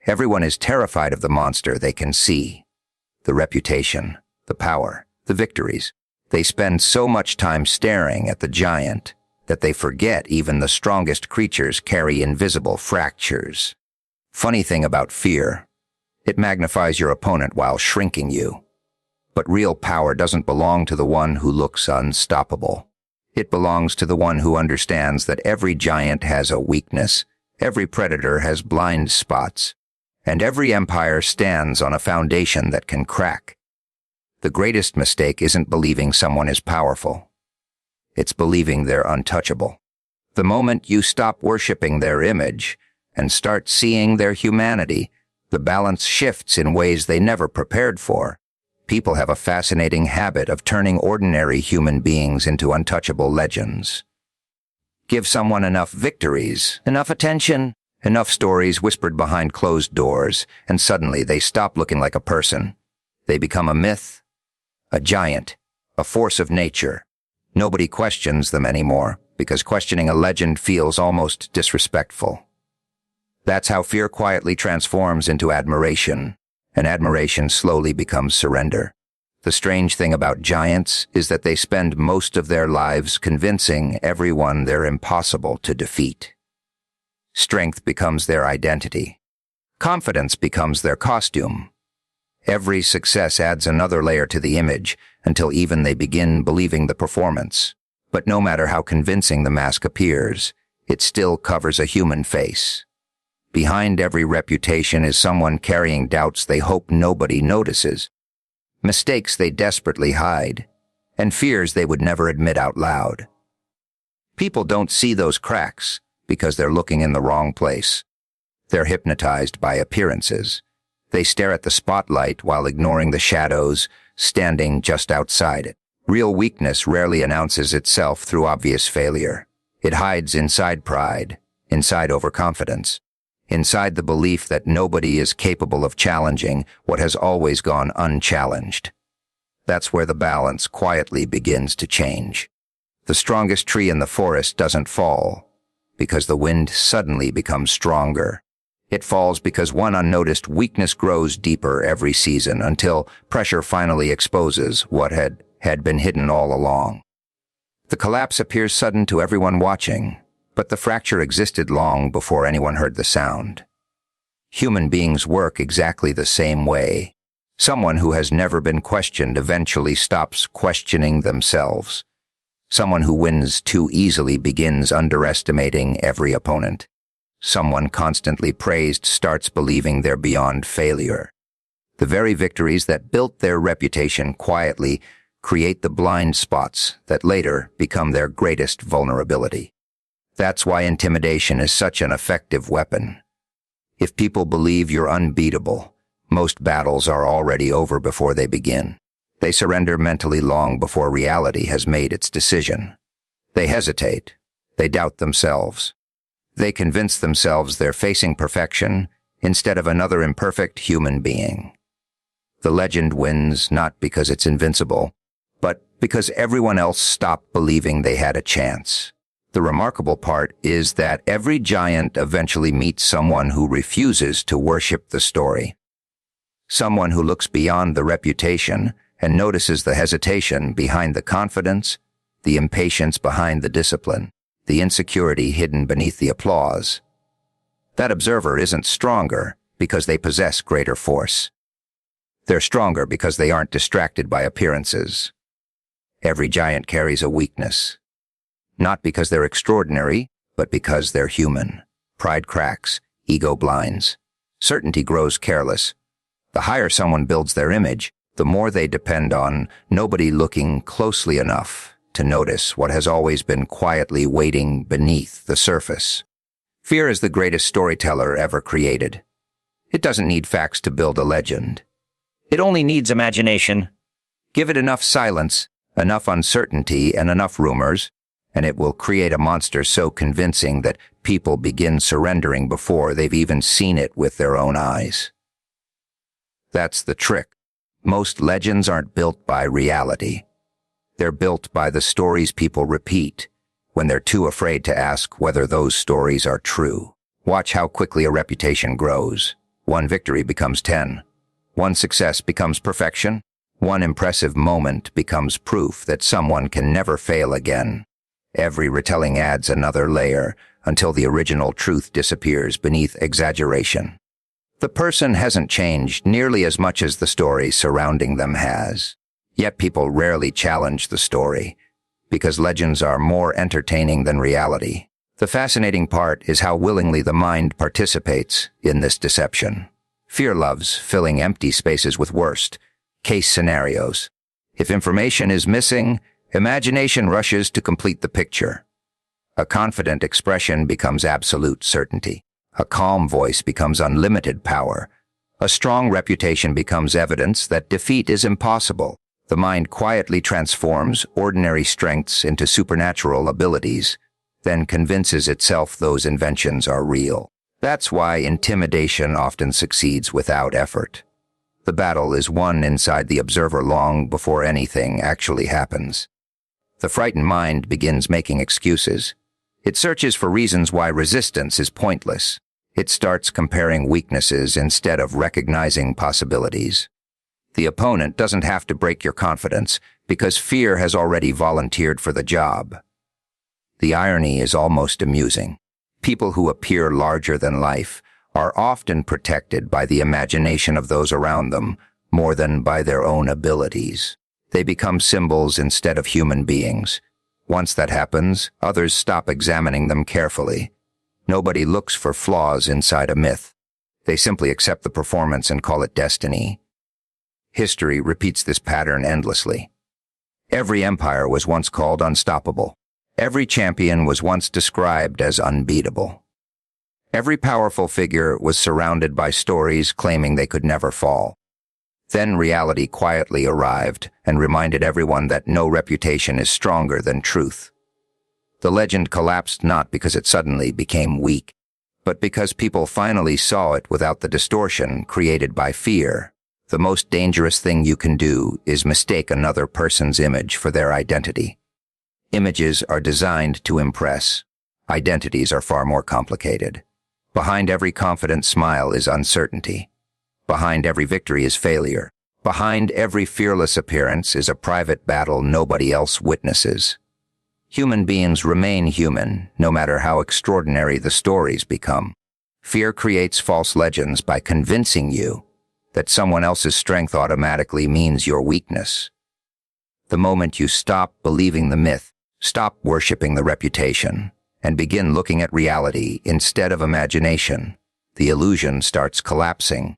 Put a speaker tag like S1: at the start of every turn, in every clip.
S1: Everyone is terrified of the monster they can see. The reputation, the power, the victories. They spend so much time staring at the giant that they forget even the strongest creatures carry invisible fractures. Funny thing about fear, it magnifies your opponent while shrinking you. But real power doesn't belong to the one who looks unstoppable. It belongs to the one who understands that every giant has a weakness, every predator has blind spots, and every empire stands on a foundation that can crack. The greatest mistake isn't believing someone is powerful. It's believing they're untouchable. The moment you stop worshiping their image and start seeing their humanity, the balance shifts in ways they never prepared for. People have a fascinating habit of turning ordinary human beings into untouchable legends. Give someone enough victories, enough attention, enough stories whispered behind closed doors, and suddenly they stop looking like a person. They become a myth, a giant, a force of nature. Nobody questions them anymore, because questioning a legend feels almost disrespectful. That's how fear quietly transforms into admiration, and admiration slowly becomes surrender. The strange thing about giants is that they spend most of their lives convincing everyone they're impossible to defeat. Strength becomes their identity. Confidence becomes their costume. Every success adds another layer to the image until even they begin believing the performance. But no matter how convincing the mask appears, it still covers a human face. Behind every reputation is someone carrying doubts they hope nobody notices, mistakes they desperately hide, and fears they would never admit out loud. People don't see those cracks because they're looking in the wrong place. They're hypnotized by appearances. They stare at the spotlight while ignoring the shadows standing just outside it. Real weakness rarely announces itself through obvious failure. It hides inside pride, inside overconfidence, inside the belief that nobody is capable of challenging what has always gone unchallenged. That's where the balance quietly begins to change. The strongest tree in the forest doesn't fall because the wind suddenly becomes stronger. It falls because one unnoticed weakness grows deeper every season until pressure finally exposes what had been hidden all along. The collapse appears sudden to everyone watching, but the fracture existed long before anyone heard the sound. Human beings work exactly the same way. Someone who has never been questioned eventually stops questioning themselves. Someone who wins too easily begins underestimating every opponent. Someone constantly praised starts believing they're beyond failure. The very victories that built their reputation quietly create the blind spots that later become their greatest vulnerability. That's why intimidation is such an effective weapon. If people believe you're unbeatable, most battles are already over before they begin. They surrender mentally long before reality has made its decision. They hesitate. They doubt themselves. They convince themselves they're facing perfection instead of another imperfect human being. The legend wins not because it's invincible, but because everyone else stopped believing they had a chance. The remarkable part is that every giant eventually meets someone who refuses to worship the story. Someone who looks beyond the reputation and notices the hesitation behind the confidence, the impatience behind the discipline, the insecurity hidden beneath the applause. That observer isn't stronger because they possess greater force. They're stronger because they aren't distracted by appearances. Every giant carries a weakness. Not because they're extraordinary, but because they're human. Pride cracks, ego blinds. Certainty grows careless. The higher someone builds their image, the more they depend on nobody looking closely enough to notice what has always been quietly waiting beneath the surface. Fear is the greatest storyteller ever created. It doesn't need facts to build a legend. It only needs imagination. Give it enough silence, enough uncertainty, and enough rumors, and it will create a monster so convincing that people begin surrendering before they've even seen it with their own eyes. That's the trick. Most legends aren't built by reality. They're built by the stories people repeat when they're too afraid to ask whether those stories are true. Watch how quickly a reputation grows. One victory becomes 10. One success becomes perfection. One impressive moment becomes proof that someone can never fail again. Every retelling adds another layer until the original truth disappears beneath exaggeration. The person hasn't changed nearly as much as the story surrounding them has. Yet people rarely challenge the story, because legends are more entertaining than reality. The fascinating part is how willingly the mind participates in this deception. Fear loves filling empty spaces with worst-case scenarios. If information is missing, imagination rushes to complete the picture. A confident expression becomes absolute certainty. A calm voice becomes unlimited power. A strong reputation becomes evidence that defeat is impossible. The mind quietly transforms ordinary strengths into supernatural abilities, then convinces itself those inventions are real. That's why intimidation often succeeds without effort. The battle is won inside the observer long before anything actually happens. The frightened mind begins making excuses. It searches for reasons why resistance is pointless. It starts comparing weaknesses instead of recognizing possibilities. The opponent doesn't have to break your confidence because fear has already volunteered for the job. The irony is almost amusing. People who appear larger than life are often protected by the imagination of those around them more than by their own abilities. They become symbols instead of human beings. Once that happens, others stop examining them carefully. Nobody looks for flaws inside a myth. They simply accept the performance and call it destiny. History repeats this pattern endlessly. Every empire was once called unstoppable. Every champion was once described as unbeatable. Every powerful figure was surrounded by stories claiming they could never fall. Then reality quietly arrived and reminded everyone that no reputation is stronger than truth. The legend collapsed not because it suddenly became weak, but because people finally saw it without the distortion created by fear. The most dangerous thing you can do is mistake another person's image for their identity. Images are designed to impress. Identities are far more complicated. Behind every confident smile is uncertainty. Behind every victory is failure. Behind every fearless appearance is a private battle nobody else witnesses. Human beings remain human, no matter how extraordinary the stories become. Fear creates false legends by convincing you that someone else's strength automatically means your weakness. The moment you stop believing the myth, stop worshiping the reputation, and begin looking at reality instead of imagination, the illusion starts collapsing,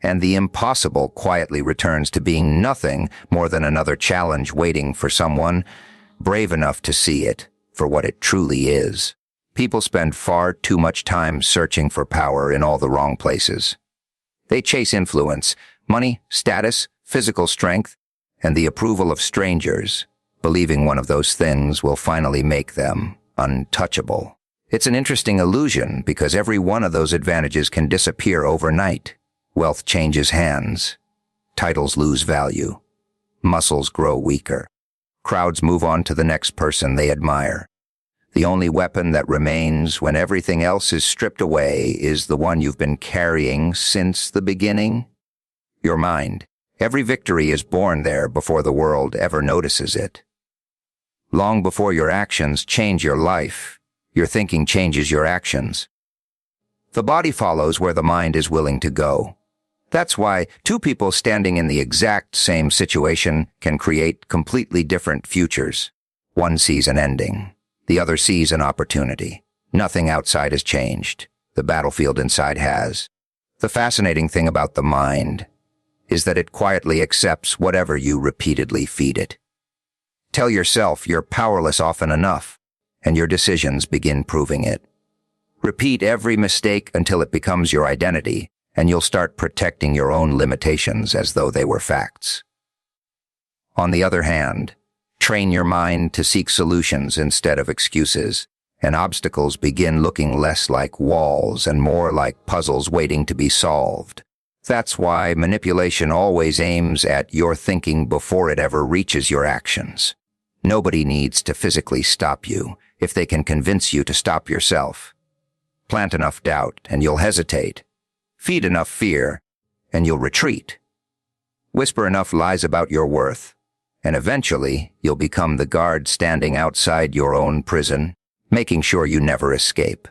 S1: and the impossible quietly returns to being nothing more than another challenge waiting for someone brave enough to see it for what it truly is. People spend far too much time searching for power in all the wrong places. They chase influence, money, status, physical strength, and the approval of strangers, believing one of those things will finally make them untouchable. It's an interesting illusion because every one of those advantages can disappear overnight. Wealth changes hands. Titles lose value. Muscles grow weaker. Crowds move on to the next person they admire. The only weapon that remains when everything else is stripped away is the one you've been carrying since the beginning: your mind. Every victory is born there before the world ever notices it. Long before your actions change your life, your thinking changes your actions. The body follows where the mind is willing to go. That's why two people standing in the exact same situation can create completely different futures. One sees an ending. The other sees an opportunity. Nothing outside has changed. The battlefield inside has. The fascinating thing about the mind is that it quietly accepts whatever you repeatedly feed it. Tell yourself you're powerless often enough, and your decisions begin proving it. Repeat every mistake until it becomes your identity, and you'll start protecting your own limitations as though they were facts. On the other hand, train your mind to seek solutions instead of excuses, and obstacles begin looking less like walls and more like puzzles waiting to be solved. That's why manipulation always aims at your thinking before it ever reaches your actions. Nobody needs to physically stop you if they can convince you to stop yourself. Plant enough doubt and you'll hesitate. Feed enough fear, and you'll retreat. Whisper enough lies about your worth, and eventually you'll become the guard standing outside your own prison, making sure you never escape.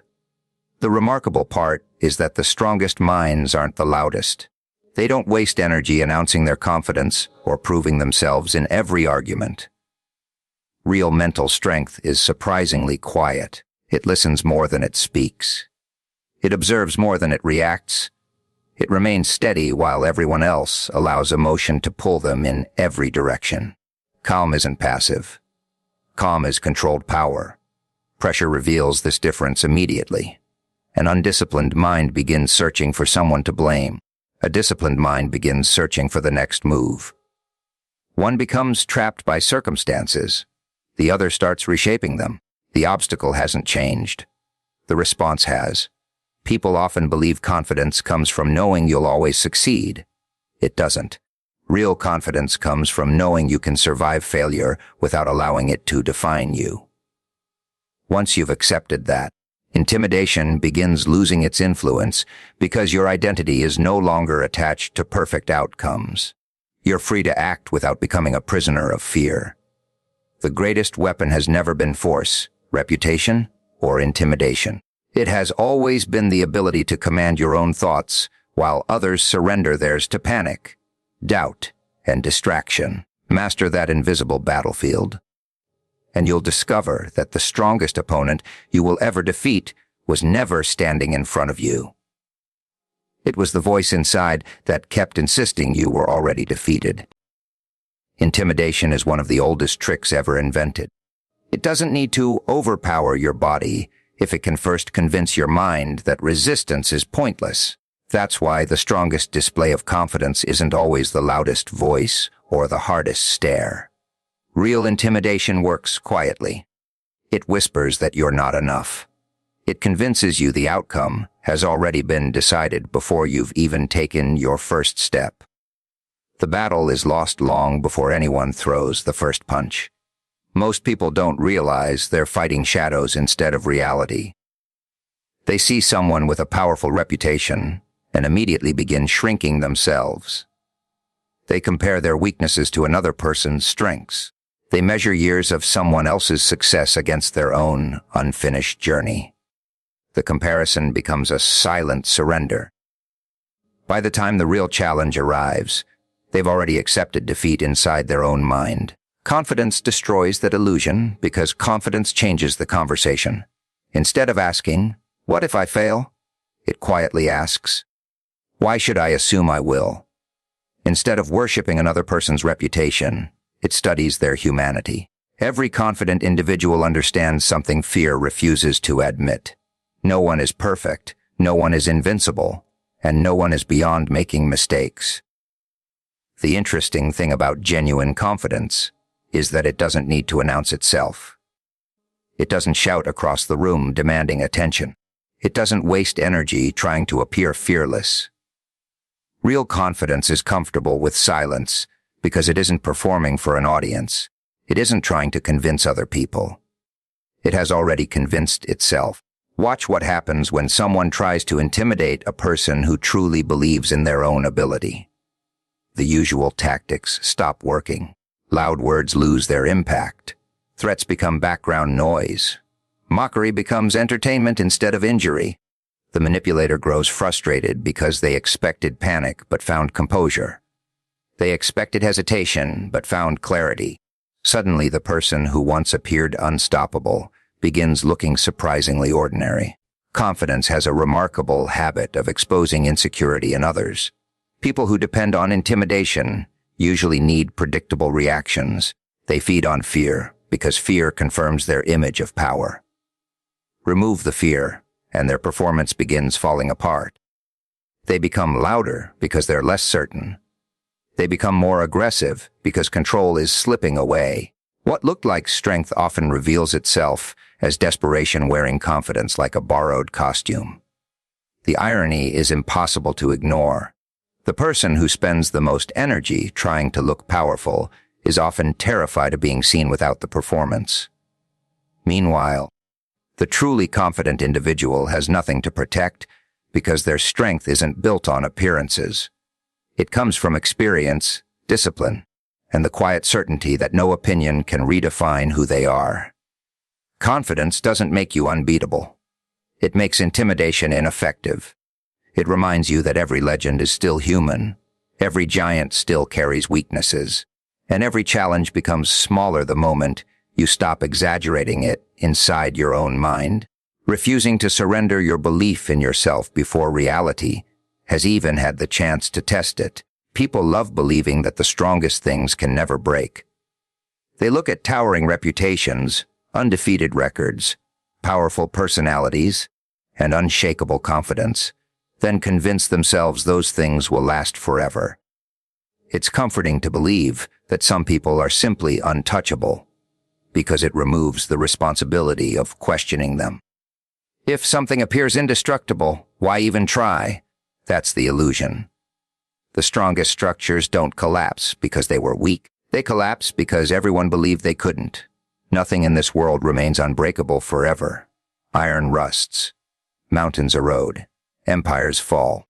S1: The remarkable part is that the strongest minds aren't the loudest. They don't waste energy announcing their confidence or proving themselves in every argument. Real mental strength is surprisingly quiet. It listens more than it speaks. It observes more than it reacts. It remains steady while everyone else allows emotion to pull them in every direction. Calm isn't passive. Calm is controlled power. Pressure reveals this difference immediately. An undisciplined mind begins searching for someone to blame. A disciplined mind begins searching for the next move. One becomes trapped by circumstances. The other starts reshaping them. The obstacle hasn't changed. The response has. People often believe confidence comes from knowing you'll always succeed. It doesn't. Real confidence comes from knowing you can survive failure without allowing it to define you. Once you've accepted that, intimidation begins losing its influence because your identity is no longer attached to perfect outcomes. You're free to act without becoming a prisoner of fear. The greatest weapon has never been force, reputation, or intimidation. It has always been the ability to command your own thoughts while others surrender theirs to panic, doubt, and distraction. Master that invisible battlefield, and you'll discover that the strongest opponent you will ever defeat was never standing in front of you. It was the voice inside that kept insisting you were already defeated. Intimidation is one of the oldest tricks ever invented. It doesn't need to overpower your body if it can first convince your mind that resistance is pointless. That's why the strongest display of confidence isn't always the loudest voice or the hardest stare. Real intimidation works quietly. It whispers that you're not enough. It convinces you the outcome has already been decided before you've even taken your first step. The battle is lost long before anyone throws the first punch. Most people don't realize they're fighting shadows instead of reality. They see someone with a powerful reputation and immediately begin shrinking themselves. They compare their weaknesses to another person's strengths. They measure years of someone else's success against their own unfinished journey. The comparison becomes a silent surrender. By the time the real challenge arrives, they've already accepted defeat inside their own mind. Confidence destroys that illusion because confidence changes the conversation. Instead of asking, "What if I fail?" it quietly asks, "Why should I assume I will?" Instead of worshiping another person's reputation, it studies their humanity. Every confident individual understands something fear refuses to admit. No one is perfect, no one is invincible, and no one is beyond making mistakes. The interesting thing about genuine confidence is that it doesn't need to announce itself. It doesn't shout across the room demanding attention. It doesn't waste energy trying to appear fearless. Real confidence is comfortable with silence because it isn't performing for an audience. It isn't trying to convince other people. It has already convinced itself. Watch what happens when someone tries to intimidate a person who truly believes in their own ability. The usual tactics stop working. Loud words lose their impact. Threats become background noise. Mockery becomes entertainment instead of injury. The manipulator grows frustrated because they expected panic but found composure. They expected hesitation but found clarity. Suddenly, the person who once appeared unstoppable begins looking surprisingly ordinary. Confidence has a remarkable habit of exposing insecurity in others. People who depend on intimidation usually need predictable reactions. They feed on fear because fear confirms their image of power. Remove the fear, and their performance begins falling apart. They become louder because they're less certain. They become more aggressive because control is slipping away. What looked like strength often reveals itself as desperation wearing confidence like a borrowed costume. The irony is impossible to ignore. The person who spends the most energy trying to look powerful is often terrified of being seen without the performance. Meanwhile, the truly confident individual has nothing to protect because their strength isn't built on appearances. It comes from experience, discipline, and the quiet certainty that no opinion can redefine who they are. Confidence doesn't make you unbeatable. It makes intimidation ineffective. It reminds you that every legend is still human, every giant still carries weaknesses, and every challenge becomes smaller the moment you stop exaggerating it inside your own mind. Refusing to surrender your belief in yourself before reality has even had the chance to test it. People love believing that the strongest things can never break. They look at towering reputations, undefeated records, powerful personalities, and unshakable confidence, then convince themselves those things will last forever. It's comforting to believe that some people are simply untouchable, because it removes the responsibility of questioning them. If something appears indestructible, why even try? That's the illusion. The strongest structures don't collapse because they were weak. They collapse because everyone believed they couldn't. Nothing in this world remains unbreakable forever. Iron rusts. Mountains erode. Empires fall.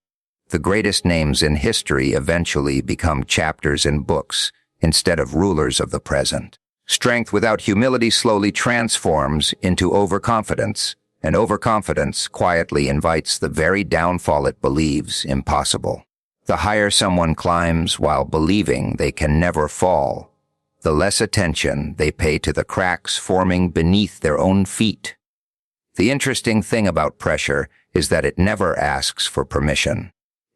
S1: The greatest names in history eventually become chapters in books instead of rulers of the present. Strength without humility slowly transforms into overconfidence, and overconfidence quietly invites the very downfall it believes impossible. The higher someone climbs while believing they can never fall, the less attention they pay to the cracks forming beneath their own feet. The interesting thing about pressure is that it never asks for permission.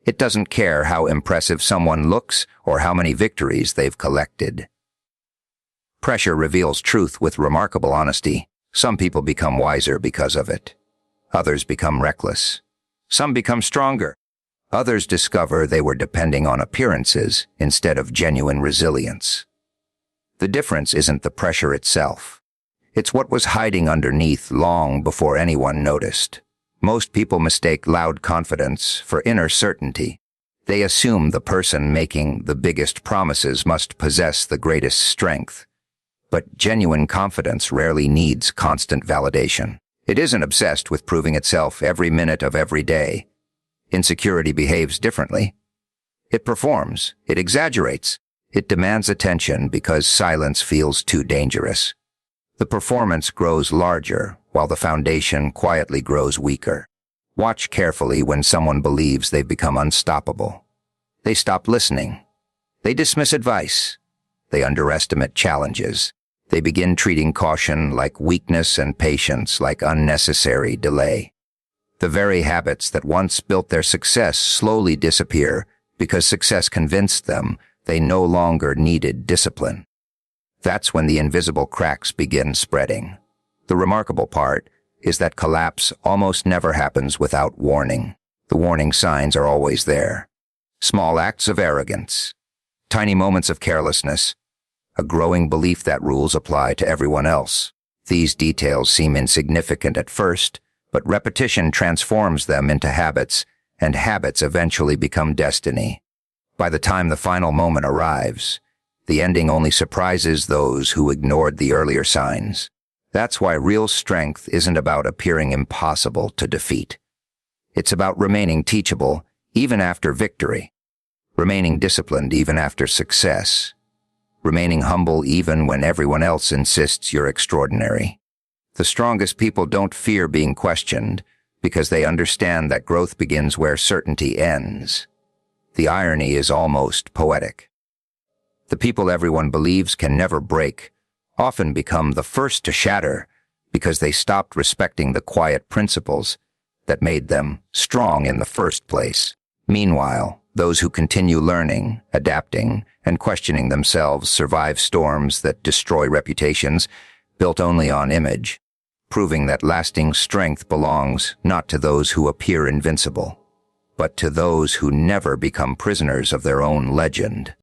S1: It doesn't care how impressive someone looks or how many victories they've collected. Pressure reveals truth with remarkable honesty. Some people become wiser because of it. Others become reckless. Some become stronger. Others discover they were depending on appearances instead of genuine resilience. The difference isn't the pressure itself. It's what was hiding underneath long before anyone noticed. Most people mistake loud confidence for inner certainty. They assume the person making the biggest promises must possess the greatest strength. But genuine confidence rarely needs constant validation. It isn't obsessed with proving itself every minute of every day. Insecurity behaves differently. It performs, it exaggerates, it demands attention because silence feels too dangerous. The performance grows larger while the foundation quietly grows weaker. Watch carefully when someone believes they've become unstoppable. They stop listening. They dismiss advice. They underestimate challenges. They begin treating caution like weakness and patience like unnecessary delay. The very habits that once built their success slowly disappear because success convinced them they no longer needed discipline. That's when the invisible cracks begin spreading. The remarkable part is that collapse almost never happens without warning. The warning signs are always there. Small acts of arrogance, tiny moments of carelessness, a growing belief that rules apply to everyone else. These details seem insignificant at first, but repetition transforms them into habits, and habits eventually become destiny. By the time the final moment arrives, the ending only surprises those who ignored the earlier signs. That's why real strength isn't about appearing impossible to defeat. It's about remaining teachable even after victory, remaining disciplined even after success, remaining humble even when everyone else insists you're extraordinary. The strongest people don't fear being questioned because they understand that growth begins where certainty ends. The irony is almost poetic. The people everyone believes can never break often become the first to shatter because they stopped respecting the quiet principles that made them strong in the first place. Meanwhile, those who continue learning, adapting, and questioning themselves survive storms that destroy reputations built only on image, proving that lasting strength belongs not to those who appear invincible, but to those who never become prisoners of their own legend.